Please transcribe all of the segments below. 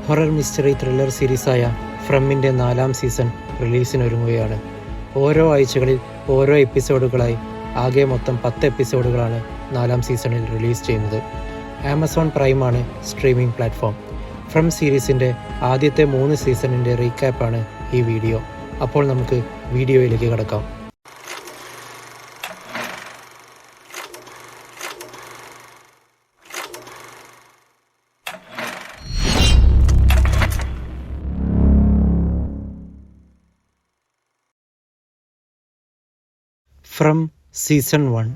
Horror mystery thriller സീരീസായ ഫ്രമിൻ്റെ 4ാം സീസൺ റിലീസിനൊരുങ്ങുകയാണ്. ഓരോ ആഴ്ചകളിൽ ഓരോ എപ്പിസോഡുകളായി ആകെ മൊത്തം 10 എപ്പിസോഡുകളാണ് 4ാം സീസണിൽ റിലീസ് ചെയ്യുന്നത്. ആമസോൺ പ്രൈമാണ് സ്ട്രീമിംഗ് പ്ലാറ്റ്ഫോം. ഫ്രം സീരീസിൻ്റെ ആദ്യത്തെ 3 സീസണിൻ്റെ റീക്യാപ്പാണ് ഈ വീഡിയോ. അപ്പോൾ നമുക്ക് വീഡിയോയിലേക്ക് കടക്കാം. From season 1.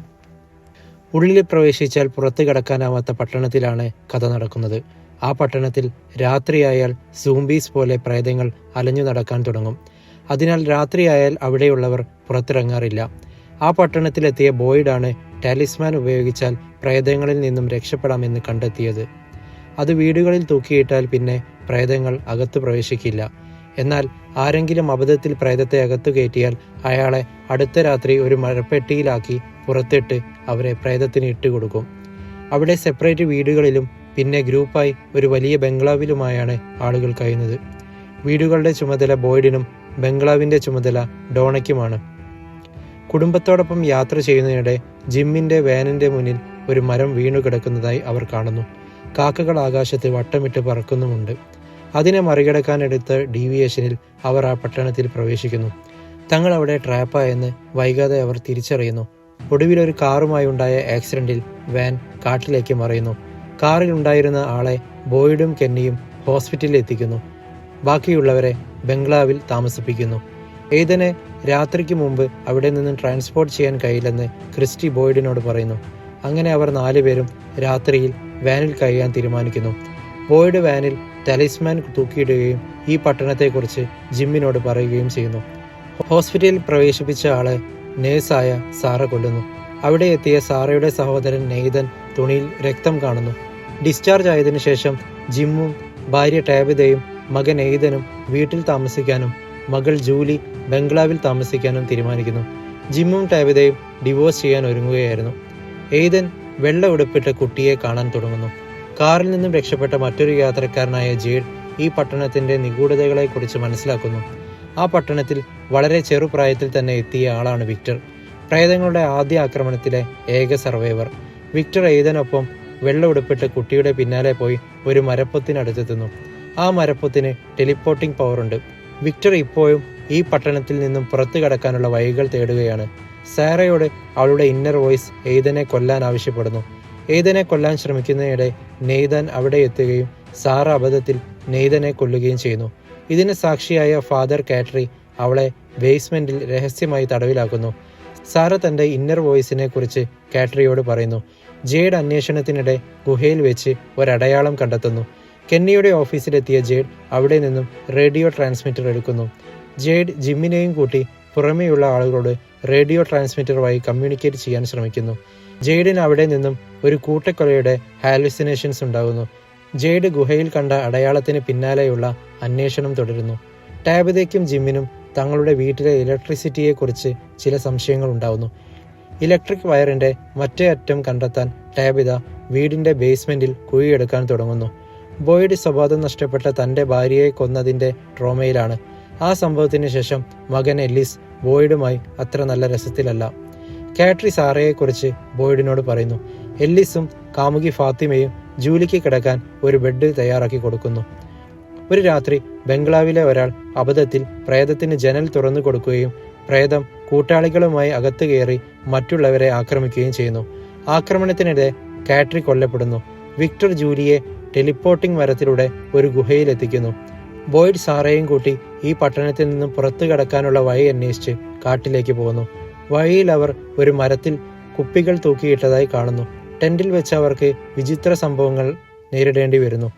ഉള്ളിൽ പ്രവേശിച്ചാൽ പുറത്ത് കടക്കാനാവാത്ത പട്ടണത്തിലാണ് കഥ നടക്കുന്നത്. ആ പട്ടണത്തിൽ രാത്രിയായാൽ സൂംബീസ് പോലെ പ്രേതങ്ങൾ അലഞ്ഞു നടക്കാൻ തുടങ്ങും. അതിനാൽ രാത്രിയായാൽ അവിടെയുള്ളവർ പുറത്തിറങ്ങാറില്ല. ആ പട്ടണത്തിലെത്തിയ ബോയ്ഡാണ് ടാലിസ്മാൻ ഉപയോഗിച്ചാൽ പ്രേതങ്ങളിൽ നിന്നും രക്ഷപ്പെടാമെന്ന് കണ്ടെത്തിയത്. അത് വീടുകളിൽ തൂക്കിയിട്ടാൽ പിന്നെ പ്രേതങ്ങൾ അകത്തു പ്രവേശിക്കില്ല. എന്നാൽ ആരെങ്കിലും അബദ്ധത്തിൽ പ്രേതത്തെ അകത്തു കയറ്റിയാൽ അയാളെ അടുത്ത രാത്രി ഒരു മരപ്പെട്ടിയിലാക്കി പുറത്തിട്ട് അവരെ പ്രേതത്തിന് ഇട്ടുകൊടുക്കും. അവിടെ സെപ്പറേറ്റ് വീടുകളിലും പിന്നെ ഗ്രൂപ്പായി ഒരു വലിയ ബംഗ്ലാവിലുമായാണ് ആളുകൾ കഴിയുന്നത്. വീടുകളുടെ ചുമതല ബോയ്ഡിനും ബംഗ്ലാവിൻ്റെ ചുമതല ഡോണയ്ക്കുമാണ്. കുടുംബത്തോടൊപ്പം യാത്ര ചെയ്യുന്നതിനിടെ ജിമ്മിൻ്റെ വാനിൻ്റെ മുന്നിൽ ഒരു മരം വീണു കിടക്കുന്നതായി അവർ കാണുന്നു. കാക്കകൾ ആകാശത്ത് വട്ടമിട്ട് പറക്കുന്നുമുണ്ട്. അതിനെ മറികടക്കാനെടുത്ത ഡീവിയേഷനിൽ അവർ ആ പട്ടണത്തിൽ പ്രവേശിക്കുന്നു. തങ്ങൾ അവിടെ ട്രാപ്പായെന്ന് വൈകാതെ അവർ തിരിച്ചറിയുന്നു. ഒടുവിൽ ഒരു കാറുമായി ഉണ്ടായ ആക്സിഡന്റിൽ വാൻ കാട്ടിലേക്ക് മറിയുന്നു. കാറിൽ ഉണ്ടായിരുന്ന ആളെ ബോയ്ഡും കെന്നിയും ഹോസ്പിറ്റലിൽ എത്തിക്കുന്നു. ബാക്കിയുള്ളവരെ ബംഗ്ലാവിൽ താമസിപ്പിക്കുന്നു. എയ്തനെ രാത്രിക്ക് മുമ്പ് അവിടെ നിന്ന് ട്രാൻസ്പോർട്ട് ചെയ്യാൻ കഴിയില്ലെന്ന് ക്രിസ്റ്റി ബോയ്ഡിനോട് പറയുന്നു. അങ്ങനെ അവർ 4 പേരും രാത്രിയിൽ വാനിൽ കഴിയാൻ തീരുമാനിക്കുന്നു. ബോയ്ഡ് വാനിൽ ടാലിസ്മാൻ തൂക്കിയിടുകയും ഈ പട്ടണത്തെക്കുറിച്ച് ജിമ്മിനോട് പറയുകയും ചെയ്യുന്നു. ഹോസ്പിറ്റലിൽ പ്രവേശിപ്പിച്ച ആളെ നേഴ്സായ സാറ കൊല്ലുന്നു. അവിടെ എത്തിയ സാറയുടെ സഹോദരൻ നെയ്തൻ തുണിയിൽ രക്തം കാണുന്നു. ഡിസ്ചാർജ് ആയതിനു ശേഷം ജിമ്മും ഭാര്യ ടാബിതയും മകൻ എയ്തനും വീട്ടിൽ താമസിക്കാനും മകൾ ജൂലി ബംഗ്ലാവിൽ താമസിക്കാനും തീരുമാനിക്കുന്നു. ജിമ്മും ടാബിതയും ഡിവോഴ്സ് ചെയ്യാൻ ഒരുങ്ങുകയായിരുന്നു. എയ്തൻ വെള്ള ഉടുപ്പിട്ട കുട്ടിയെ കാണാൻ തുടങ്ങുന്നു. കാറിൽ നിന്നും രക്ഷപ്പെട്ട മറ്റൊരു യാത്രക്കാരനായ ജേഡ് ഈ പട്ടണത്തിന്റെ നിഗൂഢതകളെക്കുറിച്ച് മനസ്സിലാക്കുന്നു. ആ പട്ടണത്തിൽ വളരെ ചെറുപ്രായത്തിൽ തന്നെ എത്തിയ ആളാണ് വിക്ടർ, പ്രേതങ്ങളുടെ ആദ്യ ആക്രമണത്തിലെ ഏക സർവൈവർ. വിക്ടർ എയ്തനൊപ്പം വെള്ള ഉടുപ്പിട്ട കുട്ടിയുടെ പിന്നാലെ പോയി ഒരു മരപ്പൊത്തിനടുത്തെത്തുന്നു. ആ മരപ്പൊത്തിന് ടെലിപ്പോർട്ടിംഗ് പവറുണ്ട്. വിക്ടർ ഇപ്പോഴും ഈ പട്ടണത്തിൽ നിന്നും പുറത്തു കടക്കാനുള്ള വഴികൾ തേടുകയാണ്. സാറയോട് അവളുടെ ഇന്നർ വോയിസ് എയ്തനെ കൊല്ലാൻ ആവശ്യപ്പെടുന്നു. എയ്തനെ കൊല്ലാൻ ശ്രമിക്കുന്നതിനിടെ നെയ്തൻ അവിടെ എത്തുകയും സാറ അബദ്ധത്തിൽ നെയ്തനെ കൊല്ലുകയും ചെയ്യുന്നു. ഇതിന് സാക്ഷിയായ ഫാദർ കാറ്ററി അവളെ ബേസ്മെന്റിൽ രഹസ്യമായി തടവിലാക്കുന്നു. സാറ തന്റെ ഇന്നർ വോയിസിനെ കുറിച്ച് കാറ്ററിയോട് പറയുന്നു. ജേഡ് അന്വേഷണത്തിനിടെ ഗുഹയിൽ വെച്ച് ഒരടയാളം കണ്ടെത്തുന്നു. കെന്നിയുടെ ഓഫീസിലെത്തിയ ജേഡ് അവിടെ നിന്നും റേഡിയോ ട്രാൻസ്മിറ്റർ എടുക്കുന്നു. ജേഡ് ജിമ്മിനെയും കൂട്ടി പുറമേയുള്ള ആളുകളോട് റേഡിയോ ട്രാൻസ്മിറ്റർ വഴി കമ്മ്യൂണിക്കേറ്റ് ചെയ്യാൻ ശ്രമിക്കുന്നു. ജെയ്ഡിന് അവിടെ നിന്നും ഒരു കൂട്ടക്കൊലയുടെ ഹാലുസിനേഷൻസ് ഉണ്ടാകുന്നു. ജെയ്ഡ് ഗുഹയിൽ കണ്ട അടയാളത്തിന് പിന്നാലെയുള്ള അന്വേഷണം തുടരുന്നു. ടാബിതയ്ക്കും ജിമ്മിനും തങ്ങളുടെ വീട്ടിലെ ഇലക്ട്രിസിറ്റിയെക്കുറിച്ച് ചില സംശയങ്ങൾ ഉണ്ടാകുന്നു. ഇലക്ട്രിക് വയറിന്റെ മറ്റേ അറ്റം കണ്ടെത്താൻ ടാബിത വീടിന്റെ ബേസ്മെന്റിൽ കുഴിയെടുക്കാൻ തുടങ്ങുന്നു. ബോയ്ഡ് സ്വബോധം നഷ്ടപ്പെട്ട തന്റെ ഭാര്യയെ കൊന്നതിന്റെ ട്രോമയിലാണ്. ആ സംഭവത്തിന് ശേഷം മകൻ എല്ലിസ് ബോയ്ഡുമായി അത്ര നല്ല രസത്തിലല്ല. കാറ്ററി സാറയെക്കുറിച്ച് ബോയ്ഡിനോട് പറയുന്നു. എല്ലിസും കാമുകി ഫാത്തിമയും ജൂലിക്ക് കിടക്കാൻ ഒരു ബെഡ് തയ്യാറാക്കി കൊടുക്കുന്നു. ഒരു രാത്രി ബംഗ്ലാവിലെ ഒരാൾ അബദ്ധത്തിൽ പ്രേതത്തിന് ജനൽ തുറന്നു കൊടുക്കുകയും പ്രേതം കൂട്ടാളികളുമായി അകത്ത് കയറി മറ്റുള്ളവരെ ആക്രമിക്കുകയും ചെയ്യുന്നു. ആക്രമണത്തിനിടെ കാറ്ററി കൊല്ലപ്പെടുന്നു. വിക്ടർ ജൂലിയെ ടെലിപ്പോർട്ടിംഗ് മരത്തിലൂടെ ഒരു ഗുഹയിലെത്തിക്കുന്നു. ബോയ്ഡ് സാറയും കൂട്ടി ഈ പട്ടണത്തിൽ നിന്നും പുറത്തു കടക്കാനുള്ള വഴി അന്വേഷിച്ച് കാട്ടിലേക്ക് പോകുന്നു. വഴിയിൽ അവർ ഒരു മരത്തിൽ കുപ്പികൾ തൂക്കിയിട്ടതായി കാണുന്നു. ടെന്റിൽ വെച്ച് അവർക്ക് വിചിത്ര സംഭവങ്ങൾ നേരിടേണ്ടി വരുന്നു.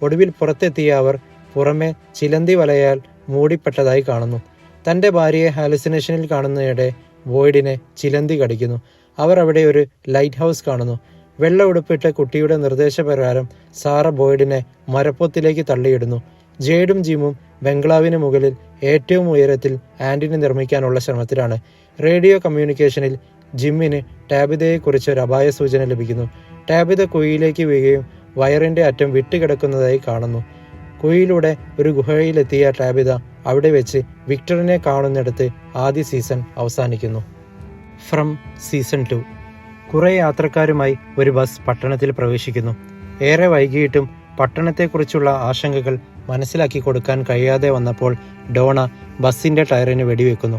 ഒടുവിൽ പുറത്തെത്തിയ അവർ പുറമെ ചിലന്തി വലയാൽ മൂടിപ്പെട്ടതായി കാണുന്നു. തൻ്റെ ഭാര്യയെ ഹാലുസിനേഷനിൽ കാണുന്നതിനിടെ ബോയ്ഡിനെ ചിലന്തി കടിക്കുന്നു. അവർ അവിടെ ഒരു ലൈറ്റ് ഹൗസ് കാണുന്നു. വെള്ള ഉടുപ്പിട്ട കുട്ടിയുടെ നിർദ്ദേശപ്രകാരം സാറ ബോയ്ഡിനെ മരപ്പൊത്തിലേക്ക് തള്ളിയിടുന്നു. ജേഡും ജിമ്മും ബംഗ്ലാവിന് മുകളിൽ ഏറ്റവും ഉയരത്തിൽ ആന്റിന നിർമ്മിക്കാനുള്ള ശ്രമത്തിലാണ്. റേഡിയോ കമ്മ്യൂണിക്കേഷനിൽ ജിമ്മിന് ടാബിതയെക്കുറിച്ച് ഒരു അപായ സൂചന ലഭിക്കുന്നു. ടാബിത കുഴിയിലേക്ക് വീഴുകയും വയറിന്റെ അറ്റം വിട്ടുകിടക്കുന്നതായി കാണുന്നു. കുഴിയിലൂടെ ഒരു ഗുഹയിലെത്തിയ ടാബിത അവിടെ വെച്ച് വിക്ടറിനെ കാണുന്നിടത്ത് ആദ്യ സീസൺ അവസാനിക്കുന്നു. From season 2. കുറെ യാത്രക്കാരുമായി ഒരു ബസ് പട്ടണത്തിൽ പ്രവേശിക്കുന്നു. ഏറെ വൈകിയിട്ടും പട്ടണത്തെക്കുറിച്ചുള്ള ആശങ്കകൾ മനസ്സിലാക്കി കൊടുക്കാൻ കഴിയാതെ വന്നപ്പോൾ ഡോണ ബസ്സിന്റെ ടയറിന് വെടിവെക്കുന്നു.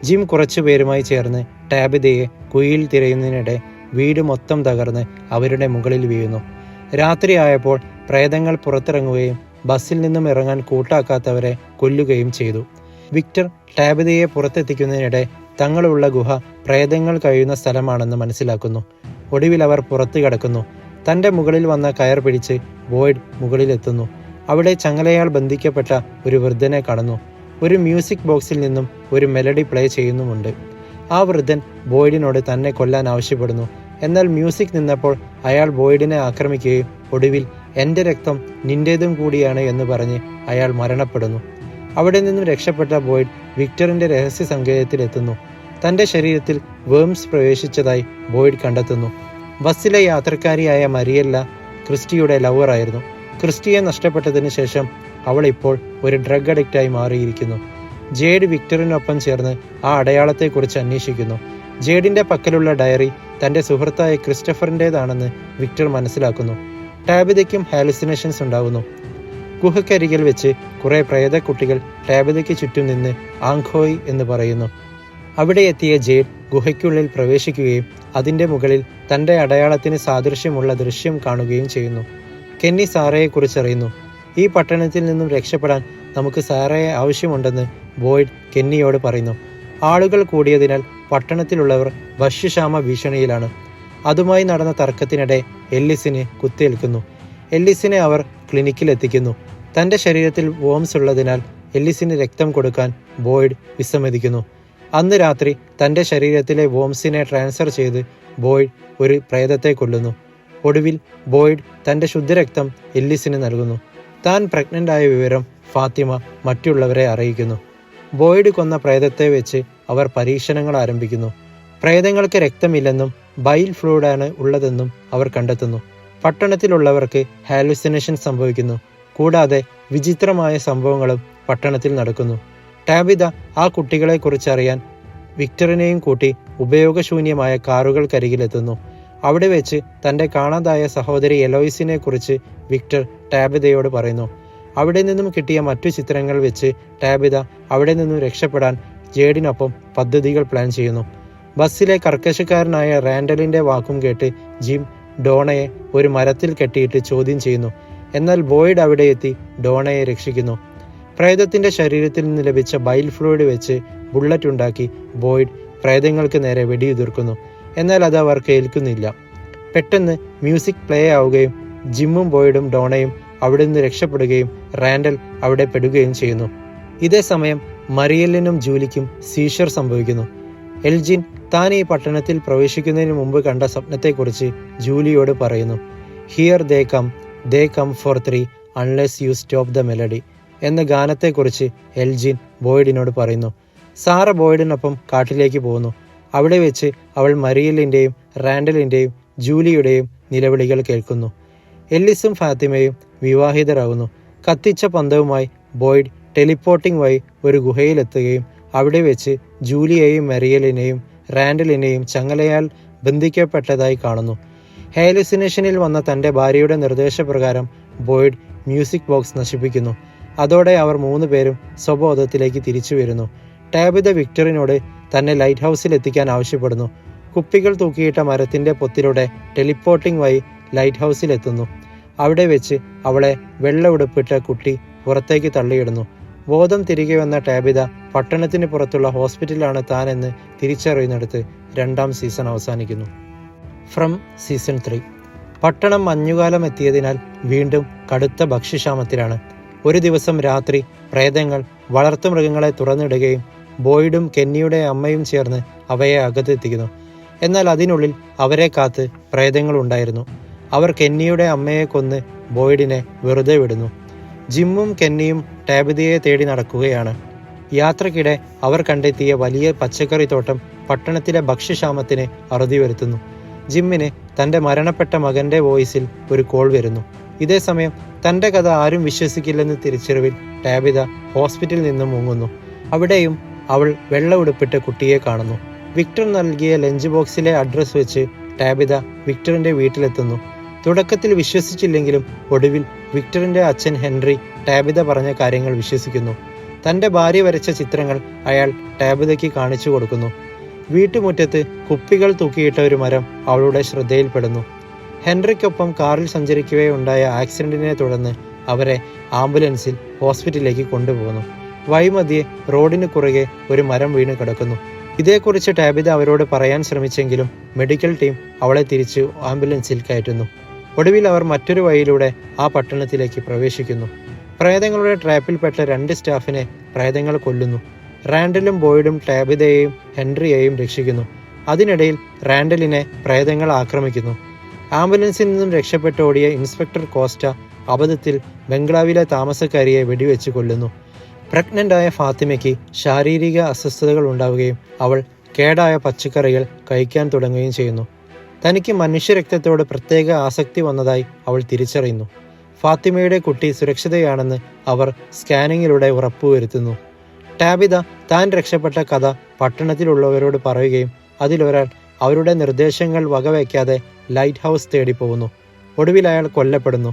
ജിം കുറച്ചു പേരുമായി ചേർന്ന് ടാബിതയെ കുഴിയിൽ തിരയുന്നതിനിടെ വീട് മൊത്തം തകർന്ന് അവരുടെ മുകളിൽ വീഴുന്നു. രാത്രിയായപ്പോൾ പ്രേതങ്ങൾ പുറത്തിറങ്ങുകയും ബസ്സിൽ നിന്നും ഇറങ്ങാൻ കൂട്ടാക്കാത്തവരെ കൊല്ലുകയും ചെയ്തു. വിക്ടർ ടാബിതയെ പുറത്തെത്തിക്കുന്നതിനിടെ തങ്ങളുള്ള ഗുഹ പ്രേതങ്ങൾ കഴിയുന്ന സ്ഥലമാണെന്ന് മനസ്സിലാക്കുന്നു. ഒടുവിൽ അവർ പുറത്തു കടക്കുന്നു. തൻ്റെ മുകളിൽ വന്ന കയർ പിടിച്ച് ബോയ്ഡ് മുകളിലെത്തുന്നു. അവിടെ ചങ്ങലയാൽ ബന്ധിക്കപ്പെട്ട ഒരു വൃദ്ധനെ കാണുന്നു. ഒരു മ്യൂസിക് ബോക്സിൽ നിന്നും ഒരു മെലഡി പ്ലേ ചെയ്യുന്നുമുണ്ട്. ആ വൃദ്ധൻ ബോയ്ഡിനോട് തന്നെ കൊല്ലാൻ ആവശ്യപ്പെടുന്നു. എന്നാൽ മ്യൂസിക് നിന്നപ്പോൾ അയാൾ ബോയ്ഡിനെ ആക്രമിക്കുകയും ഒടുവിൽ എൻ്റെ രക്തം നിന്റേതും കൂടിയാണ് എന്ന് പറഞ്ഞ് അയാൾ മരണപ്പെടുന്നു. അവിടെ നിന്നും രക്ഷപ്പെട്ട ബോയ്ഡ് വിക്ടറിന്റെ രഹസ്യ സങ്കേതത്തിലെത്തുന്നു. തൻ്റെ ശരീരത്തിൽ വേംസ് പ്രവേശിച്ചതായി ബോയ്ഡ് കണ്ടെത്തുന്നു. ബസ്സിലെ യാത്രക്കാരിയായ മരിയല്ല ക്രിസ്റ്റിയുടെ ലവറായിരുന്നു. ക്രിസ്റ്റിയെ നഷ്ടപ്പെട്ടതിന് ശേഷം അവൾ ഇപ്പോൾ ഒരു ഡ്രഗ് അഡിക്റ്റായി മാറിയിരിക്കുന്നു. ജേഡ് വിക്ടറിനൊപ്പം ചേർന്ന് ആ അടയാളത്തെക്കുറിച്ച് അന്വേഷിക്കുന്നു. ജേഡിന്റെ പക്കലുള്ള ഡയറി തന്റെ സുഹൃത്തായ ക്രിസ്റ്റഫറിൻ്റെതാണെന്ന് വിക്ടർ മനസ്സിലാക്കുന്നു. ടാബിതയ്ക്കും ഹാലുസിനേഷൻസ് ഉണ്ടാകുന്നു. ഗുഹക്കരികിൽ വെച്ച് കുറെ പ്രേതക്കുട്ടികൾ ടാബിതയ്ക്ക് ചുറ്റും നിന്ന് ആങ്ഖോയ് എന്ന് പറയുന്നു. അവിടെ എത്തിയ ജേഡ് ഗുഹയ്ക്കുള്ളിൽ പ്രവേശിക്കുകയും അതിൻ്റെ മുകളിൽ തൻ്റെ അടയാളത്തിന് സാദൃശ്യമുള്ള ദൃശ്യം കാണുകയും ചെയ്യുന്നു. കെന്നി സാറയെക്കുറിച്ചറിയുന്നു. ഈ പട്ടണത്തിൽ നിന്നും രക്ഷപ്പെടാൻ നമുക്ക് സാറയെ ആവശ്യമുണ്ടെന്ന് ബോയ്ഡ് കെന്നിയോട് പറയുന്നു. ആളുകൾ കൂടിയതിനാൽ പട്ടണത്തിലുള്ളവർ ഭക്ഷ്യക്ഷാമ ഭീഷണിയിലാണ്. അതുമായി നടന്ന തർക്കത്തിനിടെ എല്ലിസിന് കുത്തേൽക്കുന്നു. എല്ലിസിനെ അവർ ക്ലിനിക്കിലെത്തിക്കുന്നു. തൻ്റെ ശരീരത്തിൽ വോംസ് ഉള്ളതിനാൽ എല്ലിസിന് രക്തം കൊടുക്കാൻ ബോയ്ഡ് വിസമ്മതിക്കുന്നു. അന്ന് രാത്രി തൻ്റെ ശരീരത്തിലെ വോംസിനെ ട്രാൻസ്ഫർ ചെയ്ത് ബോയ്ഡ് ഒരു പ്രേതത്തെ കൊല്ലുന്നു. ഒടുവിൽ ബോയ്ഡ് തൻ്റെ ശുദ്ധരക്തം എല്ലിസിന് നൽകുന്നു. താൻ പ്രഗ്നൻ്റ് ആയ വിവരം ഫാത്തിമ മറ്റുള്ളവരെ അറിയിക്കുന്നു. ബോയ്ഡ് കൊന്ന പ്രേതത്തെ വെച്ച് അവർ പരീക്ഷണങ്ങൾ ആരംഭിക്കുന്നു. പ്രേതങ്ങൾക്ക് രക്തമില്ലെന്നും ബൈൽ ഫ്ലൂയിഡാണ് ഉള്ളതെന്നും അവർ കണ്ടെത്തുന്നു. പട്ടണത്തിലുള്ളവർക്ക് ഹാലുസിനേഷൻ സംഭവിക്കുന്നു. കൂടാതെ വിചിത്രമായ സംഭവങ്ങളും പട്ടണത്തിൽ നടക്കുന്നു. ടാബിത ആ കുട്ടികളെക്കുറിച്ച് അറിയാൻ വിക്ടറിനെയും കൂട്ടി ഉപയോഗശൂന്യമായ കാറുകൾക്കരികിലെത്തുന്നു. അവിടെ വെച്ച് തൻ്റെ കാണാതായ സഹോദരി എലോയിസിനെ കുറിച്ച് വിക്ടർ ടാബിതയോട് പറയുന്നു. അവിടെ നിന്നും കിട്ടിയ മറ്റു ചിത്രങ്ങൾ വെച്ച് ടാബിത അവിടെ നിന്നും രക്ഷപ്പെടാൻ ജേഡിനൊപ്പം പദ്ധതികൾ പ്ലാൻ ചെയ്യുന്നു. ബസ്സിലെ കർക്കശക്കാരനായ റാൻഡലിന്റെ വാക്കും കേട്ട് ജിം ഡോണയെ ഒരു മരത്തിൽ കെട്ടിയിട്ട് ചോദ്യം ചെയ്യുന്നു. എന്നാൽ ബോയ്ഡ് അവിടെ എത്തി ഡോണയെ രക്ഷിക്കുന്നു. പ്രേതത്തിന്റെ ശരീരത്തിൽ നിന്ന് ലഭിച്ച ബൈൽ ഫ്ലൂയിഡ് വെച്ച് ബുള്ളറ്റ് ഉണ്ടാക്കി ബോയ്ഡ് പ്രേതങ്ങൾക്ക് നേരെ വെടിയുതിർക്കുന്നു. എന്നാൽ അത് അവർക്ക് ഏൽക്കുന്നില്ല. പെട്ടെന്ന് മ്യൂസിക് പ്ലേ ആവുകയും ജിമ്മും ബോയ്ഡും ഡോണയും അവിടെ നിന്ന് രക്ഷപ്പെടുകയും റാൻഡൽ അവിടെ പെടുകയും ചെയ്യുന്നു. ഇതേ സമയം മറിയലിനും ജൂലിക്കും സീഷർ സംഭവിക്കുന്നു. എൽജിൻ താൻ ഈ പട്ടണത്തിൽ പ്രവേശിക്കുന്നതിന് മുമ്പ് കണ്ട സ്വപ്നത്തെക്കുറിച്ച് ജൂലിയോട് പറയുന്നു. Here they come for 3 unless you stop the melody എന്ന ഗാനത്തെക്കുറിച്ച് എൽജിൻ ബോയ്ഡിനോട് പറയുന്നു. സാറ ബോയ്ഡിനൊപ്പം കാട്ടിലേക്ക് പോകുന്നു. അവിടെ വെച്ച് അവൾ മറിയലിൻ്റെയും റാൻഡലിൻ്റെയും ജൂലിയുടെയും നിലവിളികൾ കേൾക്കുന്നു. എല്ലിസും ഫാത്തിമയും വിവാഹിതരാകുന്നു. കത്തിച്ച പന്തവുമായി ബോയ്ഡ് ടെലിപ്പോർട്ടിംഗ് വഴി ഒരു ഗുഹയിലെത്തുകയും അവിടെ വെച്ച് ജൂലിയെയും മറിയലിനെയും റാൻഡലിനെയും ചങ്ങലയാൽ ബന്ധിക്കപ്പെട്ടതായി കാണുന്നു. ഹാലുസിനേഷനിൽ വന്ന തൻ്റെ ഭാര്യയുടെ നിർദ്ദേശപ്രകാരം ബോയ്ഡ് മ്യൂസിക് ബോക്സ് നശിപ്പിക്കുന്നു. അതോടെ അവർ 3 പേരും സ്വബോധത്തിലേക്ക് തിരിച്ചു വരുന്നു. ടാബിത വിക്ടറിനോട് തന്നെ ലൈറ്റ് ഹൗസിൽ എത്തിക്കാൻ ആവശ്യപ്പെടുന്നു. കുപ്പികൾ തൂക്കിയിട്ട മരത്തിന്റെ പൊത്തിലൂടെ ടെലിപ്പോർട്ടിംഗ് വഴി ലൈറ്റ് ഹൗസിൽ എത്തുന്നു. അവിടെ വെച്ച് അവളെ വെള്ള ഉടുപ്പിട്ട കുട്ടി പുറത്തേക്ക് തള്ളിയിടുന്നു. ബോധം തിരികെ വന്ന ടാബിത പട്ടണത്തിന് പുറത്തുള്ള ഹോസ്പിറ്റലാണ് താനെന്ന് തിരിച്ചറിയുന്നിടത്ത് 2ാം സീസൺ അവസാനിക്കുന്നു. From season 3. പട്ടണം മഞ്ഞുകാലം എത്തിയതിനാൽ വീണ്ടും കടുത്ത ഭക്ഷ്യക്ഷാമത്തിലാണ്. ഒരു ദിവസം രാത്രി പ്രേതങ്ങൾ വളർത്തുമൃഗങ്ങളെ തുറന്നിടുകയും ബോയ്ഡും കെന്നിയുടെ അമ്മയും ചേർന്ന് അവയെ അകത്തെത്തിക്കുന്നു. എന്നാൽ അതിനുള്ളിൽ അവരെ കാത്ത് പ്രേതങ്ങൾ ഉണ്ടായിരുന്നു. അവർ കെന്നിയുടെ അമ്മയെ കൊന്ന് ബോയ്ഡിനെ വെറുതെ വിടുന്നു. ജിമ്മും കെന്നിയും ടാബിതയെ തേടി നടക്കുകയാണ്. യാത്രക്കിടെ അവർ കണ്ടെത്തിയ വലിയ പച്ചക്കറിത്തോട്ടം പട്ടണത്തിലെ ഭക്ഷ്യക്ഷാമത്തിന് അറുതി വരുത്തുന്നു. ജിമ്മിന് തൻ്റെ മരണപ്പെട്ട മകൻ്റെ വോയിസിൽ ഒരു കോൾ വരുന്നു. ഇതേസമയം തൻ്റെ കഥ ആരും വിശ്വസിക്കില്ലെന്ന് തിരിച്ചറിവിൽ ടാബിത ഹോസ്പിറ്റലിൽ നിന്നും മുങ്ങുന്നു. അവിടെയും അവൾ വെള്ള ഉടുപ്പിട്ട കുട്ടിയെ കാണുന്നു. വിക്ടർ നൽകിയ ലഞ്ച് ബോക്സിലെ അഡ്രസ് വെച്ച് ടാബിത വിക്ടറിന്റെ വീട്ടിലെത്തുന്നു. തുടക്കത്തിൽ വിശ്വസിച്ചില്ലെങ്കിലും ഒടുവിൽ വിക്ടറിന്റെ അച്ഛൻ ഹെൻറി ടാബിത പറഞ്ഞ കാര്യങ്ങൾ വിശ്വസിക്കുന്നു. തൻ്റെ ഭാര്യ വരച്ച ചിത്രങ്ങൾ അയാൾ ടാബിതയ്ക്ക് കാണിച്ചു കൊടുക്കുന്നു. വീട്ടുമുറ്റത്ത് കുപ്പികൾ തൂക്കിയിട്ട ഒരു മരം അവളുടെ ശ്രദ്ധയിൽപ്പെടുന്നു. ഹെൻറിക്കൊപ്പം കാറിൽ സഞ്ചരിക്കവേ ഉണ്ടായ ആക്സിഡന്റിനെ തുടർന്ന് അവരെ ആംബുലൻസിൽ ഹോസ്പിറ്റലിലേക്ക് കൊണ്ടുപോകുന്നു. വഴിമധ്യേ റോഡിന് കുറുകെ ഒരു മരം വീണ് കിടക്കുന്നു. ഇതേക്കുറിച്ച് ടാബിത അവരോട് പറയാൻ ശ്രമിച്ചെങ്കിലും മെഡിക്കൽ ടീം അവളെ തിരിച്ച് ആംബുലൻസിൽ കയറ്റുന്നു. ഒടുവിൽ അവർ മറ്റൊരു വഴിയിലൂടെ ആ പട്ടണത്തിലേക്ക് പ്രവേശിക്കുന്നു. പ്രേതങ്ങളുടെ ട്രാപ്പിൽപ്പെട്ട 2 സ്റ്റാഫിനെ പ്രേതങ്ങൾ കൊല്ലുന്നു. റാൻഡലും ബോയ്ഡും ടാബിതയെയും ഹെൻറിയെയും രക്ഷിക്കുന്നു. അതിനിടയിൽ റാൻഡലിനെ പ്രേതങ്ങൾ ആക്രമിക്കുന്നു. ആംബുലൻസിൽ നിന്നും രക്ഷപ്പെട്ടോടിയ ഇൻസ്പെക്ടർ കോസ്റ്റ അബദ്ധത്തിൽ ബംഗ്ലാവിലെ താമസക്കാരിയെ വെടിവെച്ച് കൊല്ലുന്നു. പ്രഗ്നന്റായ ഫാത്തിമയ്ക്ക് ശാരീരിക അസ്വസ്ഥതകൾ ഉണ്ടാവുകയും അവൾ കേടായ പച്ചക്കറികൾ കഴിക്കാൻ തുടങ്ങുകയും ചെയ്യുന്നു. തനിക്ക് മനുഷ്യരക്തത്തോട് പ്രത്യേക ആസക്തി വന്നതായി അവൾ തിരിച്ചറിയുന്നു. ഫാത്തിമയുടെ കുട്ടി സുരക്ഷിതയാണെന്ന് അവർ സ്കാനിങ്ങിലൂടെ ഉറപ്പുവരുത്തുന്നു. ടാബിത താൻ രക്ഷപ്പെട്ട കഥ പട്ടണത്തിലുള്ളവരോട് പറയുകയും അതിലൊരാൾ അവരുടെ നിർദ്ദേശങ്ങൾ വകവയ്ക്കാതെ ലൈറ്റ് ഹൗസ് തേടി പോകുന്നു. ഒടുവിൽ അയാൾ കൊല്ലപ്പെടുന്നു.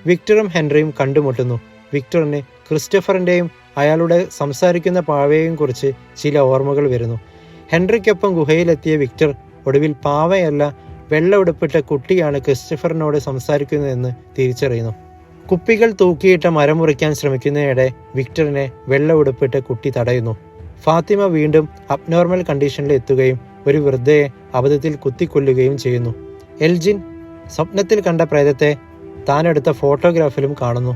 വിക്ടറും ഹെൻറിയും കണ്ടുമുട്ടുന്നു. വിക്ടറിന് ക്രിസ്റ്റഫറിൻ്റെയും അയാളുടെ സംസാരിക്കുന്ന പാവയെയും കുറിച്ച് ചില ഓർമ്മകൾ വരുന്നു. ഹെൻറിക്കൊപ്പം ഗുഹയിലെത്തിയ വിക്ടർ ഒടുവിൽ പാവയല്ല, വെള്ള ഉടുപ്പിട്ട കുട്ടിയാണ് ക്രിസ്റ്റഫറിനോട് സംസാരിക്കുന്നതെന്ന് തിരിച്ചറിയുന്നു. കുപ്പികൾ തൂക്കിയിട്ട മരം മുറിക്കാൻ ശ്രമിക്കുന്നതിനിടെ വിക്ടറിനെ വെള്ള ഉടുപ്പിട്ട കുട്ടി തടയുന്നു. ഫാത്തിമ വീണ്ടും അബ്നോർമൽ കണ്ടീഷനിൽ എത്തുകയും ഒരു വൃദ്ധയെ അബദ്ധത്തിൽ കുത്തിക്കൊല്ലുകയും ചെയ്യുന്നു. എൽജിൻ സ്വപ്നത്തിൽ കണ്ട പ്രേതത്തെ താനെടുത്ത ഫോട്ടോഗ്രാഫിലും കാണുന്നു.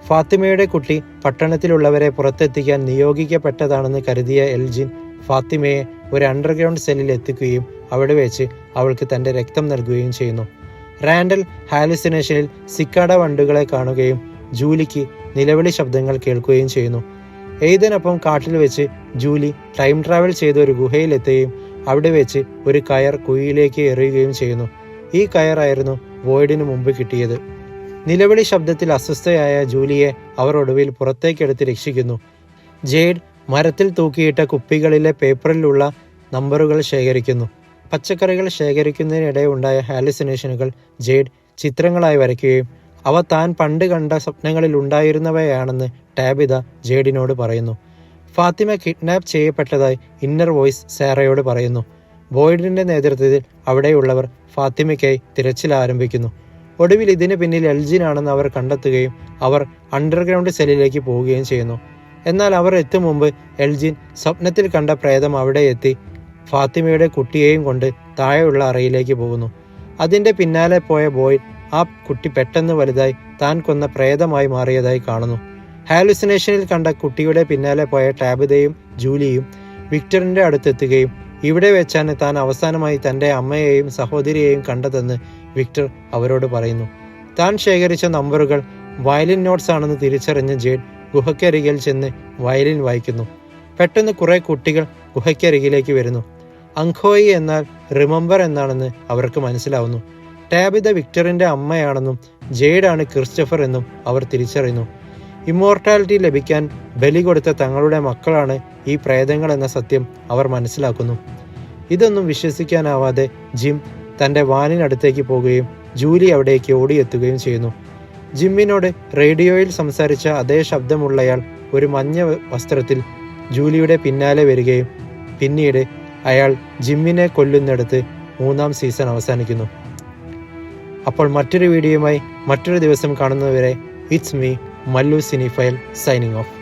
ഫാത്തിമയുടെ കുട്ടി പട്ടണത്തിലുള്ളവരെ പുറത്തെത്തിക്കാൻ നിയോഗിക്കപ്പെട്ടതാണെന്ന് കരുതിയ എൽജിൻ ഫാത്തിമയെ ഒരു അണ്ടർഗ്രൗണ്ട് സെല്ലിൽ എത്തിക്കുകയും അവിടെ വെച്ച് അവൾക്ക് തൻ്റെ രക്തം നൽകുകയും ചെയ്യുന്നു. റാൻഡൽ ഹാലുസിനേഷനിൽ സിക്കാഡ വണ്ടുകളെ കാണുകയും ജൂലിക്ക് നിലവിളി ശബ്ദങ്ങൾ കേൾക്കുകയും ചെയ്യുന്നു. എയ്തനൊപ്പം കാട്ടിൽ വെച്ച് ജൂലി ടൈം ട്രാവൽ ചെയ്ത് ഒരു ഗുഹയിലെത്തുകയും അവിടെ വെച്ച് ഒരു കയർ കുഴിയിലേക്ക് എറിയുകയും ചെയ്യുന്നു. ഈ കയറായിരുന്നു വോയ്ഡിന് മുമ്പ് കിട്ടിയത്. നിലവിളി ശബ്ദത്തിൽ അസ്വസ്ഥയായ ജൂലിയെ അവർ ഒടുവിൽ പുറത്തേക്കെടുത്ത് രക്ഷിക്കുന്നു. ജേഡ് മരത്തിൽ തൂക്കിയിട്ട കുപ്പികളിലെ പേപ്പറിലുള്ള നമ്പറുകൾ ശേഖരിക്കുന്നു. പച്ചക്കറികൾ ശേഖരിക്കുന്നതിനിടെ ഉണ്ടായ ഹാലുസിനേഷനുകൾ ജേഡ് ചിത്രങ്ങളായി വരയ്ക്കുകയും അവ താൻ പണ്ട് കണ്ട സ്വപ്നങ്ങളിൽ ഉണ്ടായിരുന്നവയാണെന്ന് ടാബിത ജേഡിനോട് പറയുന്നു. ഫാത്തിമ കിഡ്നാപ്പ് ചെയ്യപ്പെട്ടതായി ഇന്നർ വോയിസ് സാറയോട് പറയുന്നു. ബോയ്ഡിന്റെ നേതൃത്വത്തിൽ അവിടെയുള്ളവർ ഫാത്തിമയ്ക്കായി തിരച്ചിൽ ആരംഭിക്കുന്നു. ഒടുവിൽ ഇതിന് പിന്നിൽ എൽജിനാണെന്ന് അവർ കണ്ടെത്തുകയും അവർ അണ്ടർഗ്രൗണ്ട് സെല്ലിലേക്ക് പോവുകയും ചെയ്യുന്നു. എന്നാൽ അവർ എത്തും മുമ്പ് എൽജിൻ സ്വപ്നത്തിൽ കണ്ട പ്രേതം അവിടെ എത്തി ഫാത്തിമയുടെ കുട്ടിയെയും കൊണ്ട് താഴെയുള്ള അറയിലേക്ക് പോകുന്നു. അതിൻ്റെ പിന്നാലെ പോയ ബോയ് ആ കുട്ടി പെട്ടെന്ന് വലുതായി താൻ കൊന്ന പ്രേതമായി മാറിയതായി കാണുന്നു. ഹാലുസിനേഷനിൽ കണ്ട കുട്ടിയുടെ പിന്നാലെ പോയ ടാബിതയും ജൂലിയും വിക്ടറിന്റെ അടുത്തെത്തുകയും ഇവിടെ വെച്ചാണ് താൻ അവസാനമായി തൻ്റെ അമ്മയെയും സഹോദരിയെയും കണ്ടതെന്ന് വിക്ടർ അവരോട് പറയുന്നു. താൻ ശേഖരിച്ച നമ്പറുകൾ വയലിൻ നോട്ട്സ് ആണെന്ന് തിരിച്ചറിഞ്ഞ ജേഡ് ഗുഹയ്ക്കരികിൽ ചെന്ന് വയലിൻ വായിക്കുന്നു. പെട്ടെന്ന് കുറെ കുട്ടികൾ ഗുഹയ്ക്കരികിലേക്ക് വരുന്നു. അങ്കോയി എന്നാൽ റിമംബർ എന്നാണെന്ന് അവർക്ക് മനസ്സിലാവുന്നു. ടാബിത വിക്ടറിന്റെ അമ്മയാണെന്നും ജേഡാണ് ക്രിസ്റ്റഫർ എന്നും അവർ തിരിച്ചറിയുന്നു. ഇമ്മോർട്ടാലിറ്റി ലഭിക്കാൻ ബലി കൊടുത്ത തങ്ങളുടെ മക്കളാണ് ഈ പ്രേതങ്ങൾ എന്ന സത്യം അവർ മനസ്സിലാക്കുന്നു. ഇതൊന്നും വിശ്വസിക്കാനാവാതെ ജിം തൻ്റെ വാനിനടുത്തേക്ക് പോകുകയും ജൂലി അവിടേക്ക് ഓടിയെത്തുകയും ചെയ്യുന്നു. ജിമ്മിനോട് റേഡിയോയിൽ സംസാരിച്ച അതേ ശബ്ദമുള്ളയാൾ ഒരു മഞ്ഞ വസ്ത്രത്തിൽ ജൂലിയുടെ പിന്നാലെ വരികയും പിന്നീട് അയാൾ ജിമ്മിനെ കൊല്ലുന്നിടത്ത് 3ാം സീസൺ അവസാനിക്കുന്നു. അപ്പോൾ മറ്റൊരു വീഡിയോയുമായി മറ്റൊരു ദിവസം കാണുന്നതുവരെ it's me Mallu cinephile signing of.